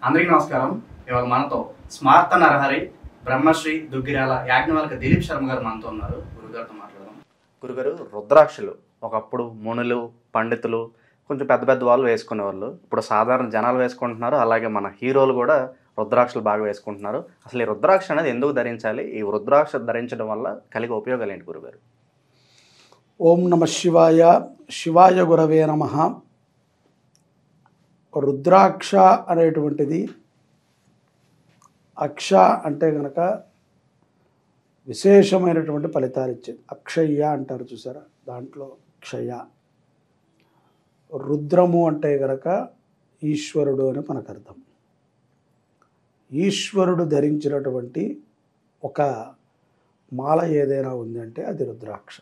అందరికీ నమస్కారం. ఇవాళ మనతో స్మార్త నరహరి బ్రహ్మశ్రీ దుగ్గిరాల యాజ్ఞవల్క దిలీప్ శర్మ గారు మనతో ఉన్నారు. గురుగారితో మాట్లాడదాం. గురుగారు, రుద్రాక్షలు ఒకప్పుడు మునులు, పండితులు, కొంచెం పెద్ద పెద్ద వాళ్ళు వేసుకునేవాళ్ళు. ఇప్పుడు సాధారణ జనాలు వేసుకుంటున్నారు. అలాగే మన హీరోలు కూడా రుద్రాక్షలు బాగా వేసుకుంటున్నారు. అసలు ఈ రుద్రాక్ష అనేది ఎందుకు ధరించాలి? ఈ రుద్రాక్ష ధరించడం వల్ల కలిగే ఉపయోగాలు ఏంటి గురుగారు? ఓం నమ శివాయ. శివాయ గురవే నమః. రుద్రాక్ష అనేటువంటిది అక్ష అంటే గనక విశేషమైనటువంటి ఫలితాలు ఇచ్చేది. అక్షయ్య అంటారు చూసారా, దాంట్లో క్షయ. రుద్రము అంటే గనక ఈశ్వరుడు అని మనకు అర్థం. ఈశ్వరుడు ధరించినటువంటి ఒక మాల ఏదైనా ఉందంటే అది రుద్రాక్ష.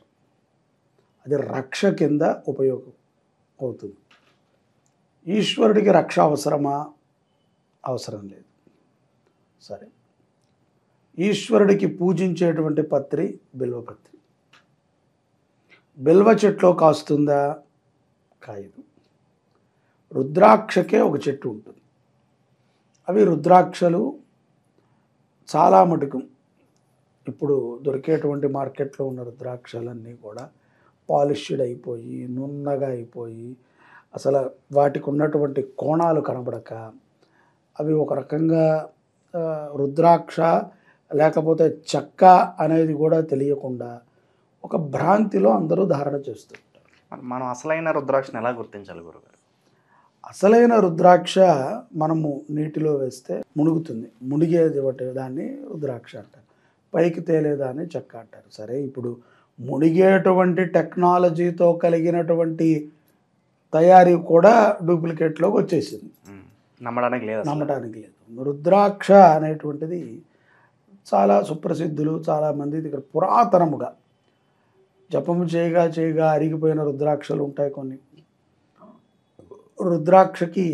అది రక్ష కింద ఉపయోగం అవుతుంది. ఈశ్వరుడికి రక్ష అవసరమా? అవసరం లేదు. సరే, ఈశ్వరుడికి పూజించేటువంటి పత్రి బిల్వపత్రి. బిల్వ చెట్లో కాస్తుందా? కాయదు. రుద్రాక్షకే ఒక చెట్టు ఉంటుంది. అవి రుద్రాక్షలు చాలా మటుకు ఇప్పుడు దొరికేటువంటి మార్కెట్లో ఉన్న రుద్రాక్షలన్నీ కూడా పాలిష్డ్ అయిపోయి, నున్నగా అయిపోయి, అసలు వాటికి ఉన్నటువంటి కోణాలు కనబడక, అవి ఒక రకంగా రుద్రాక్ష లేకపోతే చెక్క అనేది కూడా తెలియకుండా ఒక భ్రాంతిలో అందరూ ధారణ చేస్తుంటారు. మనం అసలైన రుద్రాక్షను ఎలా గుర్తించాలి గురుగారు? అసలైన రుద్రాక్ష మనము నీటిలో వేస్తే మునుగుతుంది. మునిగేది ఒకటి దాన్ని రుద్రాక్ష అంటారు. పైకి తేలేదాన్ని చెక్క అంటారు. సరే, ఇప్పుడు మునిగేటువంటి టెక్నాలజీతో కలిగినటువంటి తయారీ కూడా డూప్లికేట్లోకి వచ్చేసింది. నమ్మడానికి లేదు. రుద్రాక్ష అనేటువంటిది చాలా సుప్రసిద్ధులు, చాలామంది దగ్గర పురాతనముగా జపము చేయగా అరిగిపోయిన రుద్రాక్షలు ఉంటాయి. కొన్ని రుద్రాక్షకి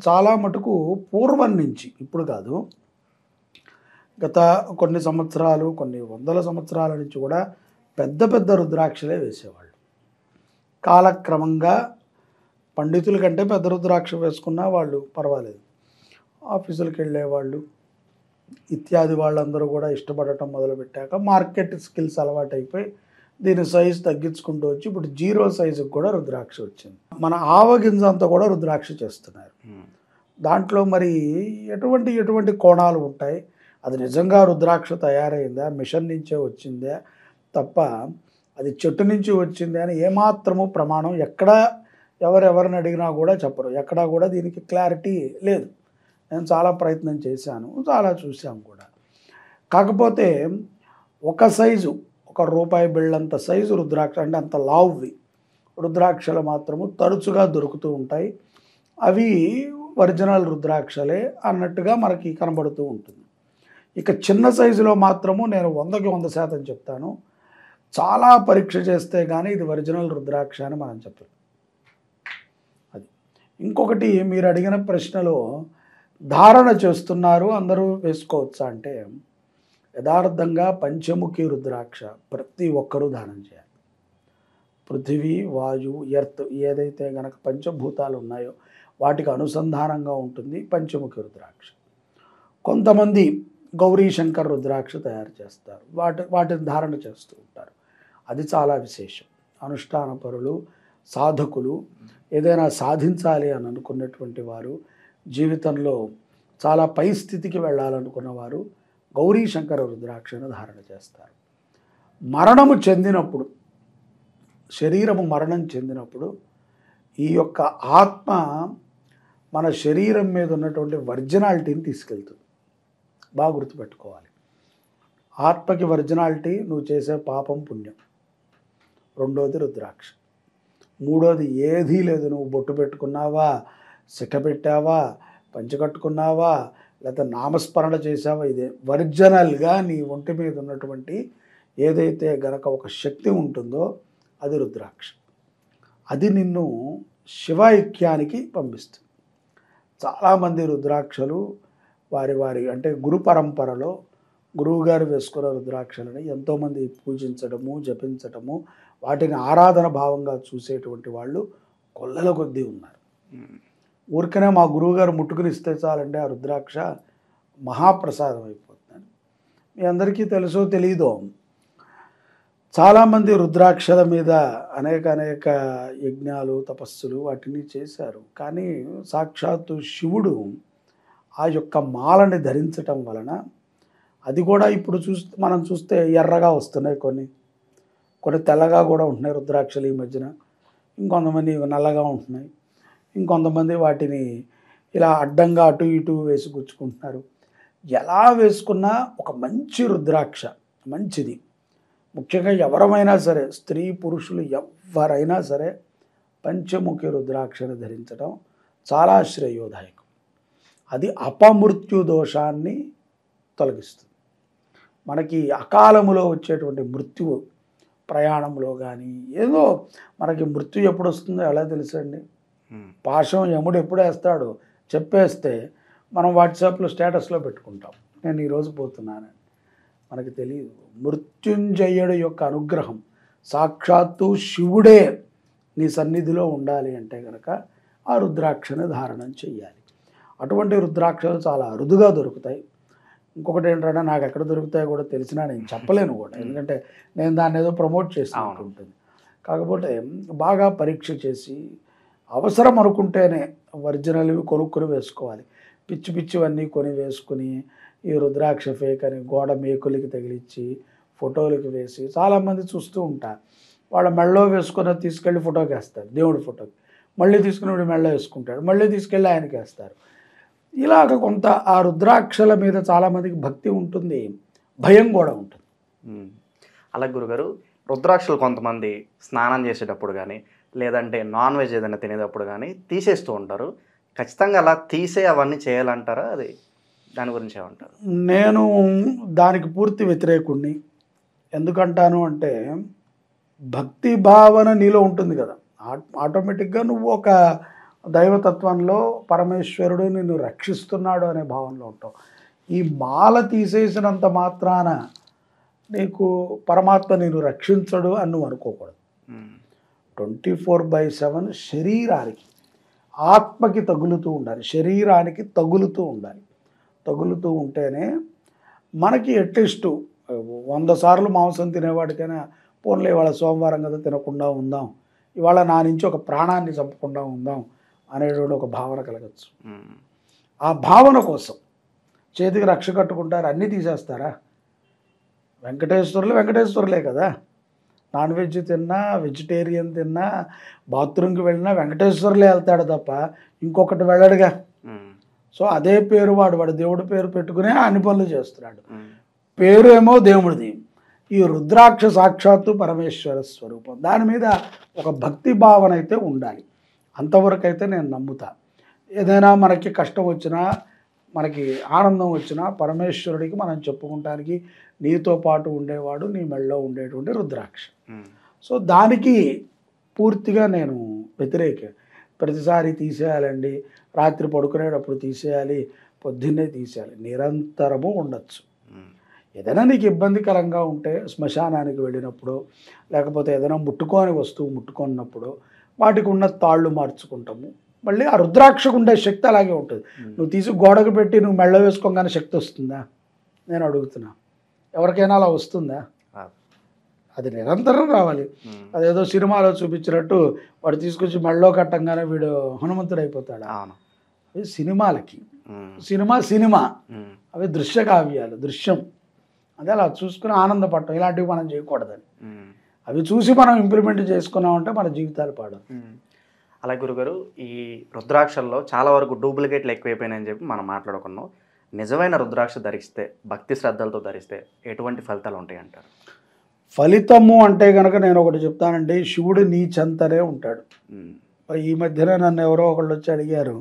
చాలా మటుకు పూర్వం నుంచి, ఇప్పుడు కాదు, గత కొన్ని సంవత్సరాలు, కొన్ని వందల సంవత్సరాల నుంచి కూడా పెద్ద పెద్ద రుద్రాక్షలే వేసేవాళ్ళు. కాలక్రమంగా పండితుల కంటే పెద్ద రుద్రాక్ష వేసుకున్నా వాళ్ళు పర్వాలేదు. ఆఫీసులకు వెళ్ళేవాళ్ళు ఇత్యాది వాళ్ళందరూ కూడా ఇష్టపడటం మొదలుపెట్టాక మార్కెట్ స్కిల్స్ అలవాటు అయిపోయి దీని సైజు తగ్గించుకుంటూ వచ్చి ఇప్పుడు 0 సైజుకి కూడా రుద్రాక్ష వచ్చింది. మన ఆవగింజ అంతా కూడా రుద్రాక్ష చేస్తున్నారు. దాంట్లో మరి ఎటువంటి కోణాలు ఉంటాయి? అది నిజంగా రుద్రాక్ష తయారైందా, మిషన్ నుంచే వచ్చిందా తప్ప అది చెట్టు నుంచి వచ్చింది అని ఏమాత్రము ప్రమాణం ఎవరెవరిని అడిగినా కూడా చెప్పరు. ఎక్కడా కూడా దీనికి క్లారిటీ లేదు. నేను చాలా ప్రయత్నం చేశాను, చాలా చూసాం కూడా. కాకపోతే ఒక సైజు, ₹1 బిళ్ళంత సైజు రుద్రాక్ష, అంటే అంత లావువి రుద్రాక్షలు మాత్రము తరచుగా దొరుకుతూ ఉంటాయి. అవి ఒరిజినల్ రుద్రాక్షలే అన్నట్టుగా మనకి కనబడుతూ ఉంటుంది. ఇక చిన్న సైజులో మాత్రము నేను 100కి 100% చెప్తాను, చాలా పరీక్ష చేస్తే కానీ ఇది ఒరిజినల్ రుద్రాక్ష అని మనం చెప్పాలి. అది ఇంకొకటి, మీరు అడిగిన ప్రశ్నలో ధారణ చేస్తున్నారు అందరూ వేసుకోవచ్చా అంటే, యథార్థంగా పంచముఖి రుద్రాక్ష ప్రతి ఒక్కరూ ధారణ చేయాలి. పృథివీ, వాయువు, ఎర్త్ ఏదైతే గనక పంచభూతాలు ఉన్నాయో వాటికి అనుసంధానంగా ఉంటుంది పంచముఖి రుద్రాక్ష. కొంతమంది గౌరీ శంకర్ రుద్రాక్ష తయారు చేస్తారు, వాటిని ధారణ చేస్తూ ఉంటారు. అది చాలా విశేషం. అనుష్ఠాన పరులు, సాధకులు, ఏదైనా సాధించాలి అని అనుకున్నటువంటి వారు, జీవితంలో చాలా పై స్థితికి వెళ్ళాలనుకున్న వారు గౌరీ శంకర రుద్రాక్షను ధారణ చేస్తారు. శరీరము మరణం చెందినప్పుడు ఈ యొక్క ఆత్మ మన శరీరం మీద ఉన్నటువంటి వర్జినాలిటీని తీసుకెళ్తుంది. బాగా గుర్తుపెట్టుకోవాలి. ఆత్మకి వర్జినాలిటీ నువ్వు చేసే పాపం, పుణ్యం. రెండోది రుద్రాక్ష. మూడోది ఏదీ లేదు. నువ్వు బొట్టు పెట్టుకున్నావా, శిఖ పెట్టావా, పంచకట్టుకున్నావా, లేకపోతే నామస్మరణ చేసావా, ఇదే ఒరిజినల్గా నీ ఒంటి మీద ఉన్నటువంటి ఏదైతే గనక ఒక శక్తి ఉంటుందో అది రుద్రాక్ష. అది నిన్ను శివైక్యానికి పంపిస్తుంది. చాలామంది రుద్రాక్షలు వారి అంటే గురు పరంపరలో గురువుగారు వేసుకున్న రుద్రాక్షలని ఎంతోమంది పూజించడము, జపించడము, వాటిని ఆరాధన భావంగా చూసేటువంటి వాళ్ళు కొల్లల కొద్దీ ఉన్నారు. ఊరికనే మా గురువుగారు ముట్టుకుని ఇస్తే చాలండి ఆ రుద్రాక్ష మహాప్రసాదం అయిపోతుందని. మీ అందరికీ తెలుసో తెలీదో, చాలామంది రుద్రాక్షల మీద అనేక యజ్ఞాలు తపస్సులు వాటిని చేశారు. కానీ సాక్షాత్తు శివుడు ఆ యొక్క మాలని ధరించటం వలన, అది కూడా ఇప్పుడు మనం చూస్తే ఎర్రగా వస్తున్నాయి, కొన్ని తెల్లగా కూడా ఉంటున్నాయి రుద్రాక్షలు ఈ మధ్యన. ఇంకొంతమంది నల్లగా ఉంటున్నాయి, ఇంకొంతమంది వాటిని ఇలా అడ్డంగా అటు ఇటు వేసి గుచ్చుకుంటున్నారు. ఎలా వేసుకున్నా ఒక మంచి రుద్రాక్ష మంచిది. ముఖ్యంగా ఎవరమైనా సరే, స్త్రీ పురుషులు ఎవరైనా సరే పంచముఖి రుద్రాక్షను ధరించడం చాలా శ్రేయోదాయకం. అది అపమృత్యు దోషాన్ని తొలగిస్తుంది. మనకి అకాలములో వచ్చేటువంటి మృత్యువు, ప్రయాణంలో కానీ ఏదో మనకి మృత్యు ఎప్పుడు వస్తుందో ఎలా తెలుసండి? పాశం యముడు ఎప్పుడు వేస్తాడో చెప్పేస్తే మనం వాట్సాప్లో స్టేటస్లో పెట్టుకుంటాం, నేను ఈరోజు పోతున్నానని. మనకి తెలియదు. మృత్యుంజయుడు యొక్క అనుగ్రహం, సాక్షాత్తు శివుడే నీ సన్నిధిలో ఉండాలి అంటే కనుక ఆ రుద్రాక్షను ధారణం చెయ్యాలి. అటువంటి రుద్రాక్షలు చాలా అరుదుగా దొరుకుతాయి. ఇంకొకటి ఏంటంటే, నాకు ఎక్కడ దొరుకుతాయో కూడా తెలిసినా నేను చెప్పలేను కూడా, ఎందుకంటే నేను దాన్ని ఏదో ప్రమోట్ చేస్తూ ఉంటుంది. కాకపోతే బాగా పరీక్ష చేసి అవసరం అనుకుంటేనే ఒరిజినల్వి కొనుక్కొని వేసుకోవాలి. పిచ్చి పిచ్చివన్నీ కొని వేసుకుని ఈ రుద్రాక్ష ఫేక్ అని గోడ మేకులకి తగిలిచ్చి ఫోటోలకి వేసి చాలామంది చూస్తూ ఉంటారు. వాళ్ళ మెళ్ళో వేసుకొని తీసుకెళ్ళి ఫోటోకి వేస్తారు, దేవుడి ఫోటోకి. మళ్ళీ తీసుకుని వీడు మెళ్ళో వేసుకుంటాడు, మళ్ళీ తీసుకెళ్ళి ఆయనకి వేస్తారు. ఇలాగ కొంత ఆ రుద్రాక్షల మీద చాలామందికి భక్తి ఉంటుంది, భయం కూడా ఉంటుంది. అలాగే గురుగారు, రుద్రాక్షలు కొంతమంది స్నానం చేసేటప్పుడు కానీ లేదంటే నాన్ వెజ్ ఏదైనా తినేటప్పుడు కానీ తీసేస్తూ ఉంటారు. ఖచ్చితంగా అలా తీసే అవన్నీ చేయాలంటారా? అది దాని గురించి ఏమంటారు? నేను దానికి పూర్తి వ్యతిరేకుణ్ణి. ఎందుకంటాను అంటే, భక్తి భావన నీలో ఉంటుంది కదా, ఆటోమేటిక్గా నువ్వు ఒక దైవతత్వంలో పరమేశ్వరుడు నిన్ను రక్షిస్తున్నాడు అనే భావనలో ఉంటావు. ఈ మాల తీసేసినంత మాత్రాన నీకు పరమాత్మ నిన్ను రక్షించడు అని నువ్వు అనుకోకూడదు. 24/7 శరీరానికి, ఆత్మకి తగులుతూ ఉండాలి, శరీరానికి తగులుతూ ఉండాలి. తగులుతూ ఉంటేనే మనకి అట్లీస్ట్ 100 సార్లు మాంసం తినేవాడికైనా పోన్లే ఇవాళ సోమవారం కదా తినకుండా ఉందాం, ఇవాళ నా నుంచి ఒక ప్రాణాన్ని చంపకుండా ఉందాం అనేటువంటి ఒక భావన కలగచ్చు. ఆ భావన కోసం చేతికి రక్ష కట్టుకుంటారు, అన్నీ తీసేస్తారా? వెంకటేశ్వరులే కదా. నాన్ వెజ్ తిన్నా, వెజిటేరియన్ తిన్నా, బాత్రూమ్కి వెళ్ళినా వెంకటేశ్వరులే వెళ్తాడు తప్ప ఇంకొకటి వెళ్ళడుగా. సో అదే పేరు వాడు దేవుడి పేరు పెట్టుకునే అన్ని పనులు చేస్తున్నాడు. పేరు ఏమో దేవుడిది. ఈ రుద్రాక్ష సాక్షాత్తు పరమేశ్వర స్వరూపం. దాని మీద ఒక భక్తి భావన అయితే ఉండాలి. అంతవరకు అయితే నేను నమ్ముతా. ఏదైనా మనకి కష్టం వచ్చినా, మనకి ఆనందం వచ్చినా పరమేశ్వరుడికి మనం చెప్పుకుంటానికి నీతో పాటు ఉండేవాడు నీ మెళ్ళలో ఉండేటువంటి రుద్రాక్ష. సో దానికి పూర్తిగా నేను వ్యతిరేక. ప్రతిసారి తీసేయాలండి, రాత్రి పడుకునేటప్పుడు తీసేయాలి, పొద్దున్నే తీసేయాలి, నిరంతరము ఉండొచ్చు. ఏదైనా నీకు ఇబ్బందికరంగా ఉంటే శ్మశానానికి వెళ్ళినప్పుడు, లేకపోతే ఏదైనా ముట్టుకోని వస్తువు ముట్టుకున్నప్పుడు వాటికి ఉన్న తాళ్ళు మార్చుకుంటాము. మళ్ళీ ఆ రుద్రాక్షకు ఉండే శక్తి అలాగే ఉంటుంది. నువ్వు తీసి గోడకు పెట్టి నువ్వు మెళ్ళ వేసుకోగానే శక్తి వస్తుందా? నేను అడుగుతున్నా. ఎవరికైనా అలా వస్తుందా? అది నిరంతరం రావాలి. అదేదో సినిమాలో చూపించినట్టు వాడు తీసుకొచ్చి మెళ్ళలో కట్టంగానే వీడు హనుమంతుడు అయిపోతాడు. అవి సినిమాలకి, సినిమా అవి దృశ్య కావ్యాలు, దృశ్యం. అదే అలా చూసుకుని ఆనందపడటం, ఇలాంటివి మనం చేయకూడదని. అవి చూసి మనం ఇంప్లిమెంట్ చేసుకున్నామంటే మన జీవితాలు పాడు. అలాగే గురుగారు, ఈ రుద్రాక్షల్లో చాలా వరకు డూప్లికేట్లు ఎక్కువైపోయినాయని చెప్పి మనం మాట్లాడుకున్నాం. నిజమైన రుద్రాక్ష ధరిస్తే, భక్తి శ్రద్ధలతో ధరిస్తే ఎటువంటి ఫలితాలు ఉంటాయి అంటారు? ఫలితము అంటే కనుక నేను ఒకటి చెప్తానండి, శివుడు నీ చెంతనే ఉంటాడు. ఈ మధ్యన నన్ను ఎవరో ఒకళ్ళు వచ్చి అడిగారు,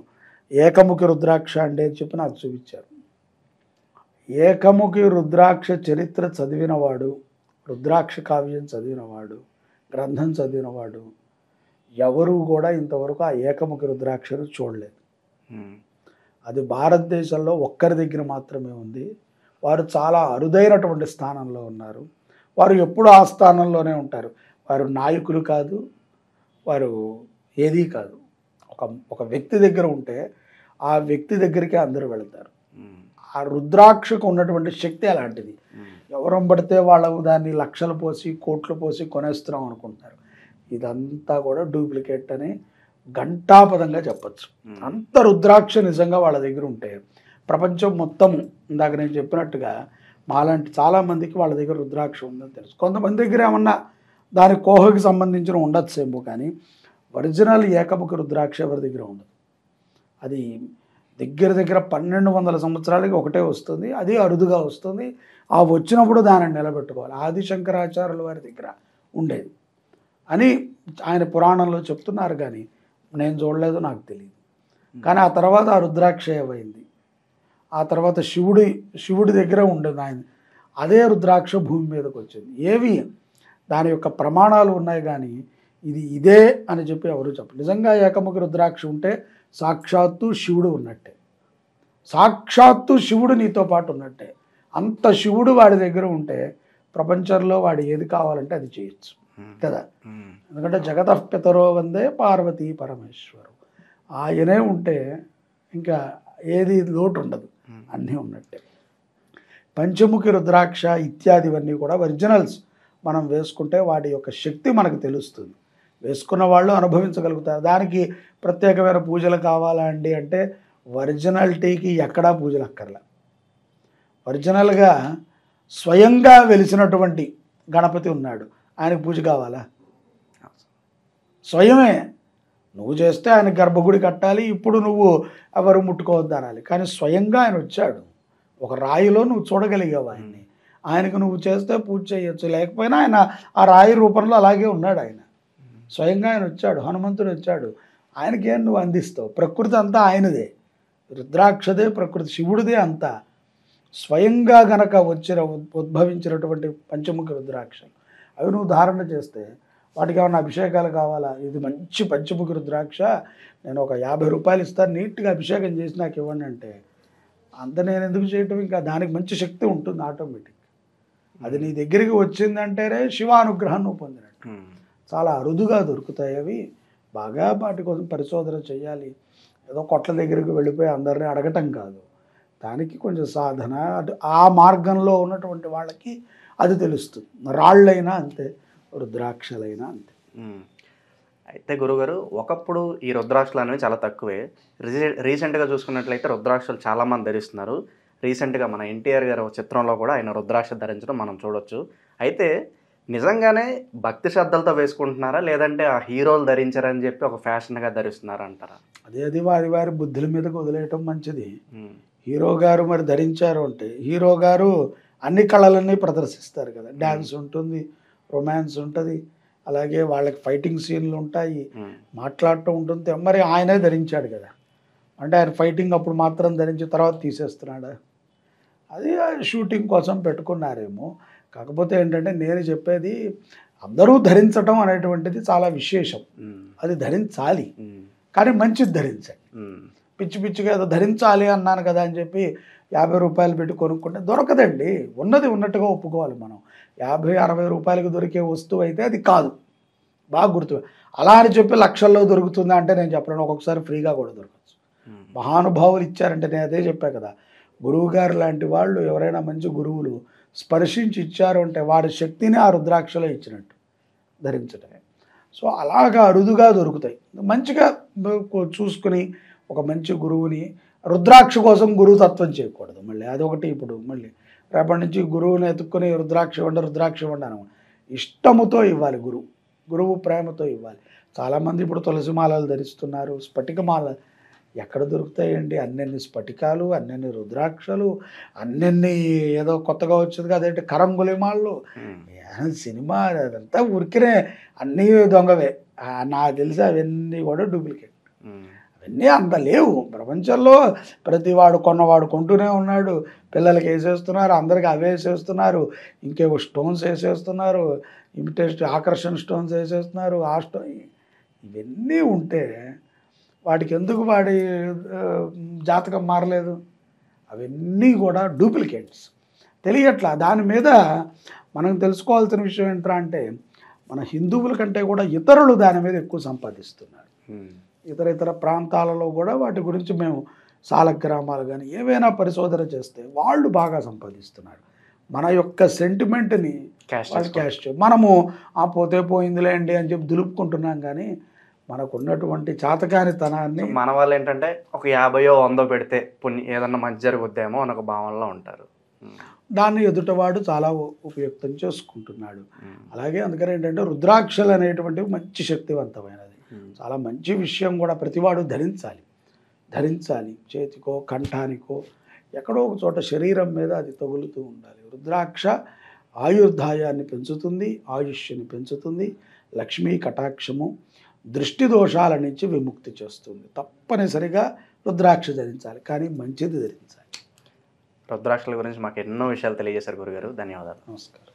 ఏకముఖి రుద్రాక్ష అంటే అని చెప్పి నాకు చూపించారు. ఏకముఖి రుద్రాక్ష చరిత్ర చదివినవాడు, రుద్రాక్ష కావ్యం చదివినవాడు, గ్రంథం చదివినవాడు ఎవరు కూడా ఇంతవరకు ఆ ఏకముఖి రుద్రాక్షను చూడలేదు. అది భారతదేశంలో ఒక్కరి దగ్గర మాత్రమే ఉంది. వారు చాలా అరుదైనటువంటి స్థానంలో ఉన్నారు. వారు ఎప్పుడు ఆ స్థానంలోనే ఉంటారు. వారు నాయకులు కాదు, వారు ఏదీ కాదు. ఒక వ్యక్తి దగ్గర ఉంటే ఆ వ్యక్తి దగ్గరికి అందరూ వెళతారు. ఆ రుద్రాక్షకు ఉన్నటువంటి శక్తి అలాంటిది. ఎవరం పడితే వాళ్ళు దాన్ని లక్షలు పోసి కోట్లు పోసి కొనేస్తున్నాం అనుకుంటారు. ఇదంతా కూడా డూప్లికేట్ అని ఘంటాపదంగా చెప్పచ్చు. అంత రుద్రాక్ష నిజంగా వాళ్ళ దగ్గర ఉంటే ప్రపంచం మొత్తం ఇందాక నేను చెప్పినట్టుగా మాలాంటి చాలామందికి వాళ్ళ దగ్గర రుద్రాక్ష ఉందని తెలుసు. కొంతమంది దగ్గర ఏమన్నా దాని కోహకి సంబంధించిన ఉండొచ్చేమో, కానీ ఒరిజినల్ ఏకముఖ రుద్రాక్ష ఎవరి దగ్గర ఉండదు. అది దగ్గర 1200 సంవత్సరాలకి ఒకటే వస్తుంది. అది అరుదుగా వస్తుంది. ఆ వచ్చినప్పుడు దానిని నిలబెట్టుకోవాలి. ఆదిశంకరాచార్యుల వారి దగ్గర ఉండేది అని ఆయన పురాణంలో చెప్తున్నారు, కానీ నేను చూడలేదు, నాకు తెలియదు. కానీ ఆ తర్వాత ఆ రుద్రాక్ష ఏమైంది, ఆ తర్వాత శివుడి దగ్గర ఉండేది ఆయన, అదే రుద్రాక్ష భూమి మీదకి వచ్చింది. ఏవి దాని యొక్క ప్రమాణాలు ఉన్నాయి, కానీ ఇదే అని చెప్పి ఎవరు చెప్పరు. నిజంగా ఏకముఖ రుద్రాక్ష ఉంటే సాక్షాత్తు శివుడు ఉన్నట్టే, సాక్షాత్తు శివుడు నీతో పాటు ఉన్నట్టే. అంత శివుడు వాడి దగ్గర ఉంటే ప్రపంచంలో వాడు ఏది కావాలంటే అది చేయొచ్చు కదా. ఎందుకంటే జగతః పితరో వందే పార్వతీ పరమేశ్వరు, ఆయనే ఉంటే ఇంకా ఏది లోటు ఉండదు, అన్నీ ఉన్నట్టే. పంచముఖి రుద్రాక్ష ఇత్యాదివన్నీ కూడా ఒరిజినల్స్. మనం వేసుకుంటే వాటి యొక్క శక్తి మనకు తెలుస్తుంది, వేసుకున్న వాళ్ళు అనుభవించగలుగుతారు. దానికి ప్రత్యేకమైన పూజలు కావాలా అండి అంటే ఒరిజినాలిటీకి ఎక్కడా పూజలు అక్కర్లా. ఒరిజినల్గా స్వయంగా వెలిసినటువంటి గణపతి ఉన్నాడు, ఆయనకు పూజ కావాలా? స్వయమే నువ్వు చేస్తే ఆయన గర్భగుడి కట్టాలి, ఇప్పుడు నువ్వు ఎవరు ముట్టుకోవద్దు అనాలి. కానీ స్వయంగా ఆయన వచ్చాడు, ఒక రాయిలో నువ్వు చూడగలిగావు ఆయన్ని, ఆయనకు నువ్వు చేస్తే పూజ చేయొచ్చు. లేకపోయినా ఆయన ఆ రాయి రూపంలో అలాగే ఉన్నాడు. ఆయన స్వయంగా ఆయన వచ్చాడు, హనుమంతుడు వచ్చాడు, ఆయనకేం నువ్వు అందిస్తావు? ప్రకృతి అంతా ఆయనదే, రుద్రాక్షదే ప్రకృతి, శివుడిదే అంతా. స్వయంగా గనక ఉద్భవించినటువంటి పంచముఖి రుద్రాక్షలు అవి నువ్వు ధారణ చేస్తే వాటికి ఏమన్నా అభిషేకాలు కావాలా? ఇది మంచి పంచముఖి రుద్రాక్ష, నేను ఒక 50 రూపాయలు ఇస్తాను, నీట్గా అభిషేకం చేసి నాకు ఇవ్వండి అంటే అంత నేను ఎందుకు చేయటం? ఇంకా దానికి మంచి శక్తి ఉంటుంది ఆటోమేటిక్. అది నీ దగ్గరికి వచ్చిందంటేనే శివానుగ్రహం నువ్వు పొందినట్టు. చాలా అరుదుగా దొరుకుతాయి అవి. బాగా వాటి కోసం పరిశోధన చేయాలి. ఏదో కొట్ల దగ్గరికి వెళ్ళిపోయి అందరినీ అడగటం కాదు, దానికి కొంచెం సాధన, ఆ మార్గంలో ఉన్నటువంటి వాళ్ళకి అది తెలుస్తుంది. రాళ్ళైనా అంతే, రుద్రాక్షలైనా అంతే. అయితే గురుగారు, ఒకప్పుడు ఈ రుద్రాక్షలు అనేవి చాలా తక్కువే. రీసెంట్గా చూసుకున్నట్లయితే రుద్రాక్షలు చాలామంది ధరిస్తున్నారు. రీసెంట్గా మన ఎన్టీఆర్ గారు చిత్రంలో కూడా ఆయన రుద్రాక్ష ధరించడం మనం చూడొచ్చు. అయితే నిజంగానే భక్తి శ్రద్ధలతో వేసుకుంటున్నారా, లేదంటే ఆ హీరోలు ధరించారని చెప్పి ఒక ఫ్యాషన్గా ధరిస్తున్నారా అంటారా? అది వారి బుద్ధుల మీదకి వదిలేయటం మంచిది. హీరో గారు మరి ధరించారు అంటే హీరో గారు అన్ని కళలన్నీ ప్రదర్శిస్తారు కదా. డ్యాన్స్ ఉంటుంది, రొమాన్స్ ఉంటుంది, అలాగే వాళ్ళకి ఫైటింగ్ సీన్లు ఉంటాయి, మాట్లాడటం ఉంటుంది. మరి ఆయనే ధరించాడు కదా, అంటే ఆయన ఫైటింగ్ అప్పుడు మాత్రం ధరించి తర్వాత తీసేస్తున్నాడా? అది షూటింగ్ కోసం పెట్టుకున్నారేమో. కాకపోతే ఏంటంటే నేను చెప్పేది అందరూ ధరించటం అనేటువంటిది చాలా విశేషం, అది ధరించాలి, కానీ మంచిది ధరించాలి. పిచ్చి పిచ్చిగా ఏదో ధరించాలి అన్నాను కదా అని చెప్పి 50 రూపాయలు పెట్టి కొనుక్కుంటే దొరకదండి. ఉన్నది ఉన్నట్టుగా ఒప్పుకోవాలి మనం. 50-60 రూపాయలకు దొరికే వస్తువు అయితే అది కాదు, బాగా గుర్తు. అలా అని చెప్పి లక్షల్లో దొరుకుతుందా అంటే నేను చెప్పలేను. ఒక్కొక్కసారి ఫ్రీగా కూడా దొరకచ్చు. మహానుభావులు ఇచ్చారంటే నేను అదే చెప్పా కదా, గురువు గారు లాంటి వాళ్ళు ఎవరైనా మంచి గురువులు స్పర్శించి ఇచ్చారు అంటే వాడి శక్తిని ఆ రుద్రాక్షలో ఇచ్చినట్టు ధరించటమే. సో అలాగా అరుదుగా దొరుకుతాయి. మంచిగా చూసుకుని ఒక మంచి గురువుని, రుద్రాక్ష కోసం గురుతత్వం చేయకూడదు మళ్ళీ అదొకటి. ఇప్పుడు మళ్ళీ రేపటి నుంచి గురువుని ఎత్తుక్కొని రుద్రాక్ష ఇవ్వండి అనమాట. ఇష్టముతో ఇవ్వాలి, గురువు ప్రేమతో ఇవ్వాలి. చాలామంది ఇప్పుడు తులసిమాలలు ధరిస్తున్నారు, స్ఫటికమాల ఎక్కడ దొరుకుతాయండి? అన్నెన్ని స్ఫటికాలు, అన్నెన్ని రుద్రాక్షలు, అన్నెన్ని ఏదో కొత్తగా వచ్చేది కదేంటి కరంగులిమాళ్ళు, సినిమా అదంతా ఉరికినే అన్నీ దొంగవే. నాకు తెలిసి అవన్నీ కూడా డూప్లికేట్. అవన్నీ అంత లేవు ప్రపంచంలో. ప్రతివాడు కొన్నవాడు కొంటూనే ఉన్నాడు, పిల్లలకి వేసేస్తున్నారు, అందరికి అవే వేసేస్తున్నారు, ఇంకేవో స్టోన్స్ వేసేస్తున్నారు, ఇమిటేషన్ ఆకర్షణ స్టోన్స్ వేసేస్తున్నారు. ఆ ఇవన్నీ ఉంటే వాడికి ఎందుకు వాడి జాతకం మారలేదు? అవన్నీ కూడా డూప్లికేట్స్, తెలియట్లా. దాని మీద మనం తెలుసుకోవాల్సిన విషయం ఏంట్రా అంటే మన హిందువుల కంటే కూడా ఇతరులు దాని మీద ఎక్కువ సంపాదిస్తున్నారు. ఇతర ఇతర ప్రాంతాలలో కూడా వాటి గురించి మేము సాలగ్రామాలు కానీ ఏవైనా పరిశోధన చేస్తే వాళ్ళు బాగా సంపాదిస్తున్నారు. మన యొక్క సెంటిమెంట్ని వాళ్ళు క్యాష్ మనము ఆ పోతే పోయిందిలేండి అని చెప్పి దులుపుకుంటున్నాం, కానీ మనకు ఉన్నటువంటి చాతకానితనాన్ని మన వాళ్ళు ఏంటంటే ఒక 50-100 పెడితే ఏదన్నా మంచి జరుగుద్దేమో అని ఒక భావనలో ఉంటారు. దాన్ని ఎదుటవాడు చాలా ఉపయుక్తం చేసుకుంటున్నాడు. అలాగే అందుకని ఏంటంటే రుద్రాక్షలు అనేటువంటివి మంచి శక్తివంతమైనది, చాలా మంచి విషయం కూడా. ప్రతివాడు ధరించాలి చేతికో కంఠానికో ఎక్కడో ఒక చోట శరీరం మీద అది తగులుతూ ఉండాలి. రుద్రాక్ష ఆయుర్దాయాన్ని పెంచుతుంది, ఆయుష్ని పెంచుతుంది, లక్ష్మీ కటాక్షము, దృష్టి దోషాల నుంచి విముక్తి చేస్తుంది. తప్పనిసరిగా రుద్రాక్ష ధరించాలి, కానీ మంచిది ధరించాలి. రుద్రాక్షల గురించి మాకు ఎన్నో విషయాలు తెలియజేశారు గురుగారు. ధన్యవాదాలు. నమస్కారం.